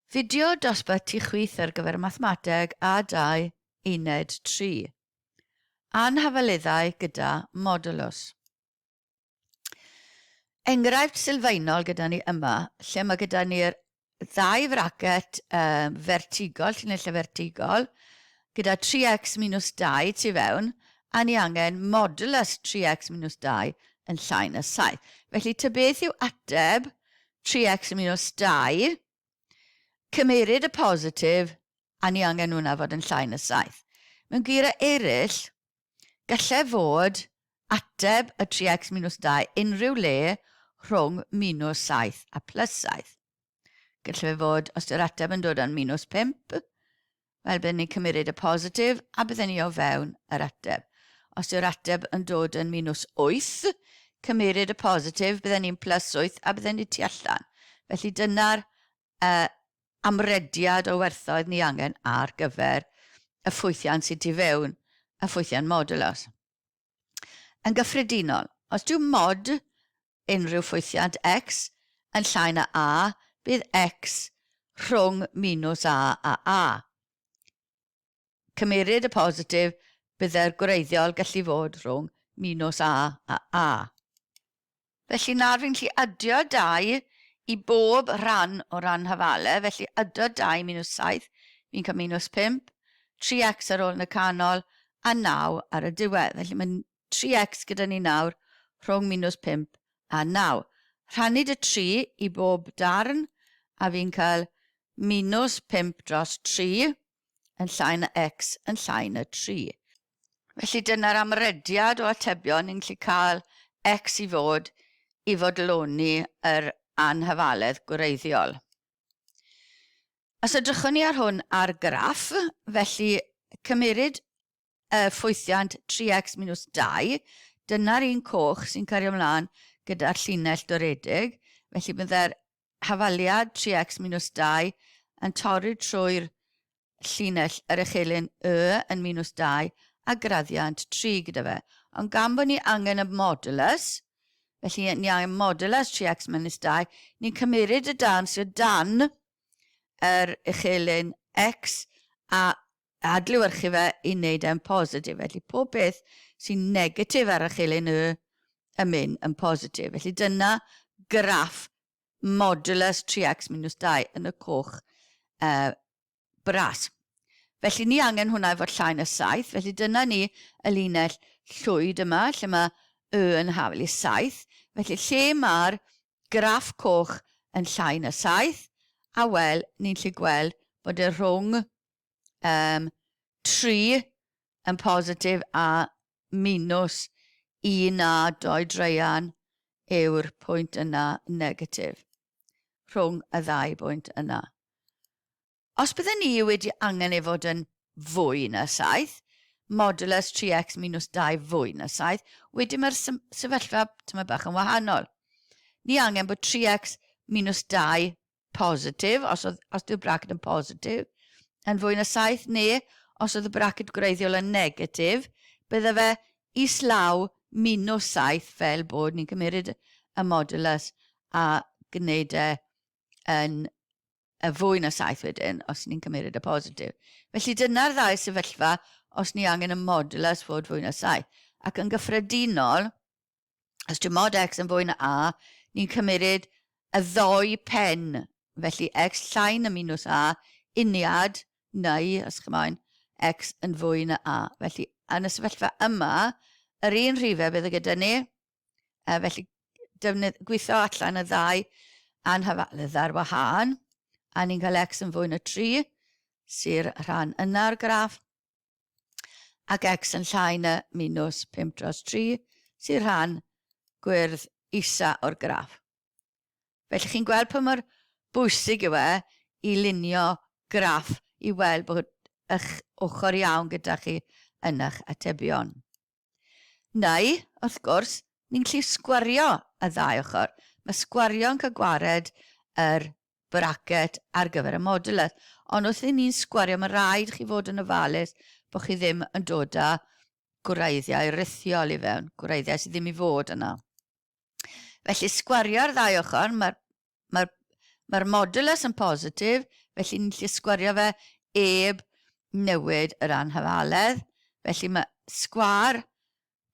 Fideo dosbarth tu chwith ar gyfer mathemateg A2 uned 3. Anhafaleddau gyda modwlws. Enghraifft sylfaenol gyda ni yma, lle mae gyda ni'r ddau fracet vertigol, llinellau vertigol, gyda 3x minus 2 tu fewn, a ni angen modulus 3x minus 2 yn llai na 7. Felly, ta beth yw ateb 3x minus 2, cymeryd y positif, a ni angen hwnna fod yn llai na 7. Mewn geiriau eraill, gallai fod ateb y 3x minus 2 unrhyw le rhwng minus 7 a plus 7. Gallai fod, os yw'r ateb yn dod yn minus 5, wel byddwn ni'n cymryd y positif a byddwn ni o fewn yr ateb. Os yw'r ateb yn dod yn minus 8, cymryd y positif, byddwn ni'n plus 8 a byddwn ni tu allan. Felly dyna'r amrediad o werthoedd ni angen ar gyfer y ffwythiant sydd tu fewn, y ffwythiant modulus. Yn gyffredinol, os dyw mod unrhyw ffwythiant x yn llai na a, bydd x rhwng minus a a a. Cymeryd y positif, byddai'r gwreiddiol gallu fod rhwng minus a a a. Felly nawr fi'n gallu adio 2 i bob rhan o ran hafalau, felly adio 2 minus 7, fi'n cael minus 5, 3x ar ôl yn y canol, a 9 ar y diwedd. Felly mae 3x gyda ni nawr rhwng minus 5 a 9. Rhannu dy 3 i bob darn, a fi'n cael minus 5 dros 3 yn llai na x yn llai na 3. Felly dyna'r amrediad o atebion ni'n gallu cael x i fodloni yr anhafaledd gwreiddiol. Os edrychwn ni ar hwn ar graff, felly cymeryd y ffwythiant 3x minus 2, dyna'r un coch sy'n cario ymlaen gyda'r llinell doredig, felly byddai'r hafaliad 3x minus 2 yn torri trwy'r llinell yr uchelyn y yn minus 2 a graddiant 3 gyda fe. Ond gan bod ni angen y modulus, felly ni angen modulus 3x minus 2, ni'n cymeryd y darn sydd dan yr uchelyn x a adlewyrchu fe i wneud e'n positif. Felly pob beth sy'n negatif ar uchelyn y yn mynd yn positif. Felly dyna graff modulus 3x minus 2 yn y coch bras. Felly ni angen hwnna i fod llai na 7, felly dyna ni y linell llwyd yma, lle mae y yn hafel i 7. Felly lle mae'r graff coch yn llai na 7, a wel, ni'n gallu gweld bod y rhwng 3 yn positif a minus 1 a 2 dreian yw'r pwynt yna negatif, rhwng y ddau bwynt yna. Os byddwn ni wedi angen ei fod yn fwy na 7, modulus 3x minus 2 fwy na 7, wedyn mae'r sefyllfa tyma bach yn wahanol. Ni angen bod 3x minus 2 positif, os yw'r bracet yn positif, yn fwy na 7, neu os oedd y bracet gwreiddiol yn negatif, bydde fe islaw minus 7 fel bod ni'n cymryd y modulus a gwneud yn y fwy na 7 wedyn, os ni'n cymryd y positif. Felly dyna'r ddau sefyllfa os ni angen y modulus fod fwy na 7. Ac yn gyffredinol, os dyw mod x yn fwy na a, ni'n cymryd y ddoi pen. Felly x llai na minus a, uniad neu, os chymoen, x yn fwy na a. Felly yn y sefyllfa yma, yr un rhifau bydd gyda ni, felly gweithio allan y ddau anhafaledd ar wahân, a ni'n cael x yn fwy na 3, sy'r rhan yna'r graff, ac x yn llai na minus 5 dros 3, sy'r rhan gwyrdd isa o'r graff. Felly chi'n gweld pa mor bwysig yw i lunio graff i weld bod eich ochr iawn gyda chi yn eich atebion. Neu, wrth gwrs, ni'n gallu sgwario y ddau ochr. Mae sgwario'n cael gwared yr bracet ar gyfer y modulus. Ond wrth i ni'n sgwario, mae rhaid chi fod yn ofalus bod chi ddim yn dod â gwreiddiau rithiol i fewn, gwreiddiau sydd ddim i fod yna. Felly sgwario'r ddau ochr, mae'r modulus yn positif, felly ni'n gallu sgwario fe eb newid yr anhafaledd. Felly mae sgwar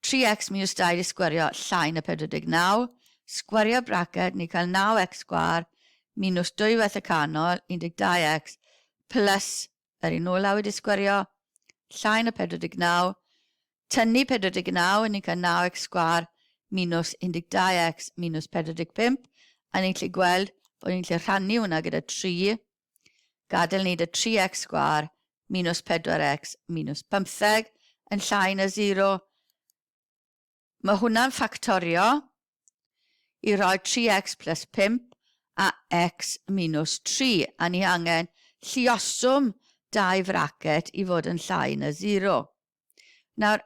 3x minus 2 di sgwario llai na 49. Sgwario braced, ni'n cael 9x sgwar minus 2 fath y canol, 12x, plus yr un ola wedi sgwario llai na 49. Tynnu 49, ni'n cael 9x sgwar minus 12x minus 45, a ni'n gallu gweld bod ni'n gallu rhannu hwnna gyda 3, gadael ni dy 3x sgwar minus 4x minus 15 yn llai na 0. Mae hwnna'n ffactorio i roi 3x plus 5 a x minus 3, a ni angen lluoswm 2 fracet i fod yn llai na 0. Nawr,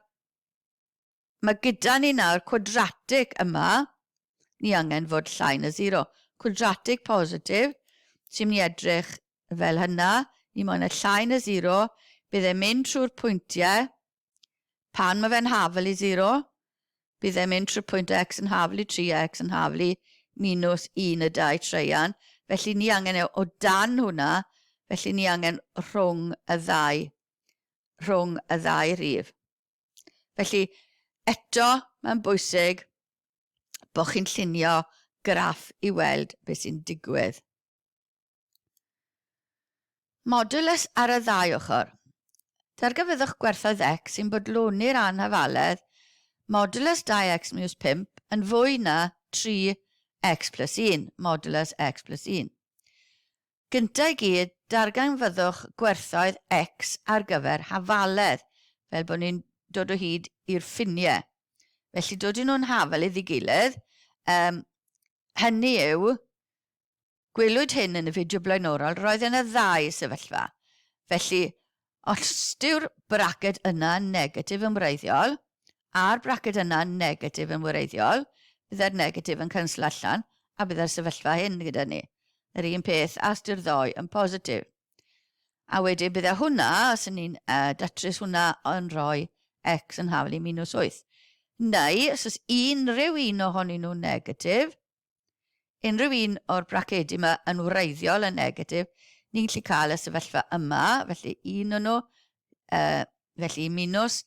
mae gyda ni nawr quadratic yma, ni angen fod llai na 0. Quadratic positif, sy'n mynd i edrych fel hynna, ni moyn y llai na 0, bydd e'n mynd trwy'r pwyntiau, pan mae fe'n hafel i 0, bydd e'n mynd trwy'r pwynt x yn hafel i 3x yn hafel i minus 1 y 2 treian, felly ni angen o dan hwnna, felly ni angen rhwng y ddau rhif. Felly, eto, mae'n bwysig bod chi'n llunio graff i weld beth sy'n digwydd. Modulus ar y ddau ochr. Dargyfyddwch gwerthoedd x sy'n bodloni'r anhafaledd modulus 2x minus 5 yn fwy na 3x plus 1, modulus x plus 1. Gyntaf i gyd, darganfyddwch gwerthoedd x ar gyfer hafaledd, fel bod ni'n dod o hyd i'r ffiniau. Felly dod nhw'n hafel iddi gilydd, hynny yw, gwelwyd hyn yn y fideo blaenorol, roedd yna 2 sefyllfa. Felly, os yw'r braced yna negatif yn wreiddiol, a'r braced yna negatif yn wreiddiol, byddai'r negatif yn canslo allan, a byddai'r sefyllfa hyn gyda ni. Yr un peth as yw'r ddoi yn positif. A wedyn byddai hwnna, os yn ni'n datrys hwnna yn rhoi x yn hafel i minus 8. Neu, os oes unrhyw un ohonyn nhw'n negatif, unrhyw un o'r bracedi yma yn wreiddiol yn negatif, ni'n gallu cael y sefyllfa yma, felly un o'n nhw, felly minus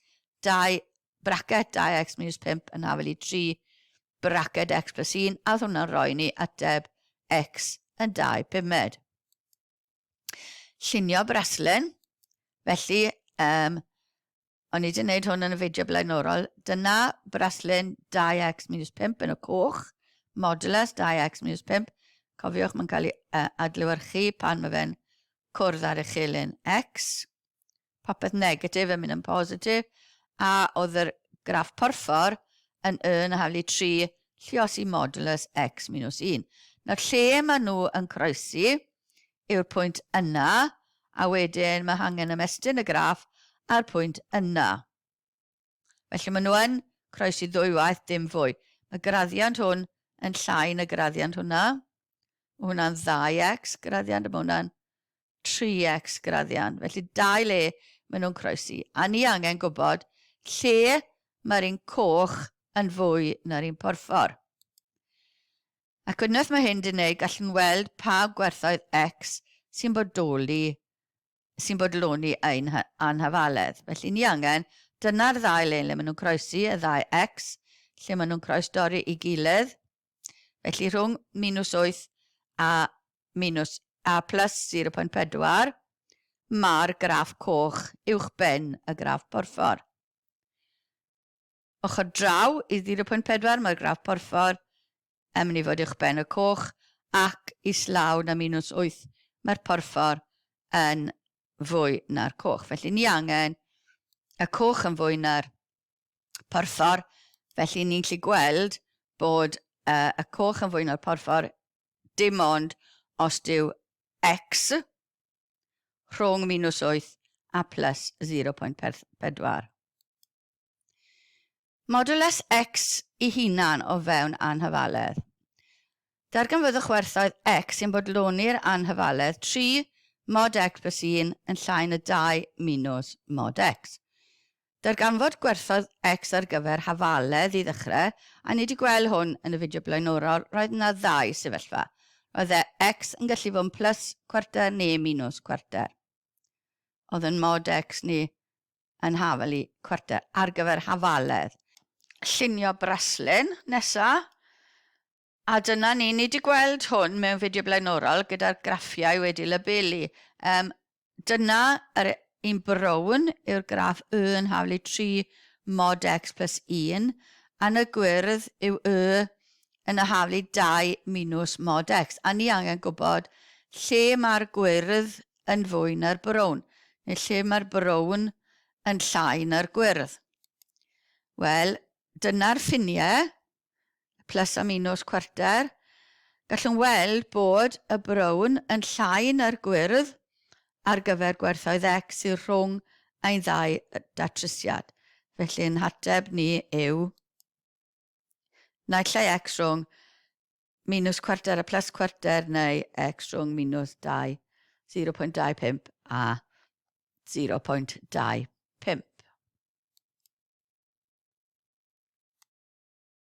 2, braced 2x minus 5 yn hafel i 3, braced x plus 1, a hwnna'n rhoi ni ateb x yn 2 pumed. Llunio braslun, felly, o'n i wedi gwneud hwn yn y fideo blaenorol, dyna braslun 2x minus 5 yn y coch, modulus 2x minus 5, cofiwch mae'n cael ei adlewyrchu pan mae fe'n cwrdd ar y chilyn x, popeth negatif yn mynd yn positif, a oedd yr graff porffor yn yn hafel i 3, lluosi modulus x minus 1. Nawr lle maen nhw yn croesi yw'r pwynt yna, a wedyn mae hangen ymestyn y graff a'r pwynt yna. Felly maen nhw yn croesi ddwywaith, dim fwy. Mae graddiant hwn yn llai na graddiant hwnna. Mae hwnna'n 2x graddiant, a mae hwnna'n 3x graddiant. Felly 2 le maen nhw'n croesi. A ni angen gwybod lle mae'r un coch yn fwy na'r un porffor. Ac unwaith mae hyn wedi gwneud, gallwn weld pa gwerthoedd x sy'n bodloni ein anhafaledd. Felly ni angen, dyna'r 2 le maen nhw'n croesi, y 2x, lle maen nhw'n croesdori i gilydd. Felly rhwng minus 8 a plus 0.4, mae'r graff coch uwchben y graff porffor. Ochr draw i 0.4, mae'r graff porffor yn mynd i fod uwchben y coch, ac islaw na minus 8, mae'r porffor yn fwy na'r coch. Felly ni angen y coch yn fwy na'r porffor, felly ni'n gallu gweld bod y coch yn fwy na'r porffor dim ond os dyw x rhwng minus 8 a plus 0.4. Modulus x i hunan o fewn anhafaledd. Darganfyddwch werthoedd x sy'n bodloni'r anhafaledd 3 mod x plus 1 yn llai na 2 minus mod x. Darganfod gwerthoedd x ar gyfer hafaledd i ddechrau, a ni wedi gweld hwn yn y fideo blaenorol, roedd yna 2 sefyllfa. Oedd x yn gallu fod yn plus cwarter neu minus cwarter. Oedd yn mod x ni yn hafelu cwarter ar gyfer hafaledd. Llunio braslun nesa. A dyna ni wedi gweld hwn mewn fideo blaenorol gyda'r graffiau wedi labelu. Dyna un brown yw'r graff y yn hafelu 3 mod x plus 1, a yn y gwyrdd yw y yn hafelu 2 minus mod x. A ni angen gwybod lle mae'r gwyrdd yn fwy na'r brown, neu lle mae'r brown yn llai na'r gwyrdd. Wel, dyna'r ffiniau, plus a minus cwarter. Gallwn weld bod y brown yn llai na'r gwyrdd ar gyfer gwerthoedd x sy'n rhwng ein ddau datrysiad. Felly yn hateb ni yw naill ai x rhwng minus cwarter a plus cwarter neu x rhwng minus 2, 0.25 a 0.25.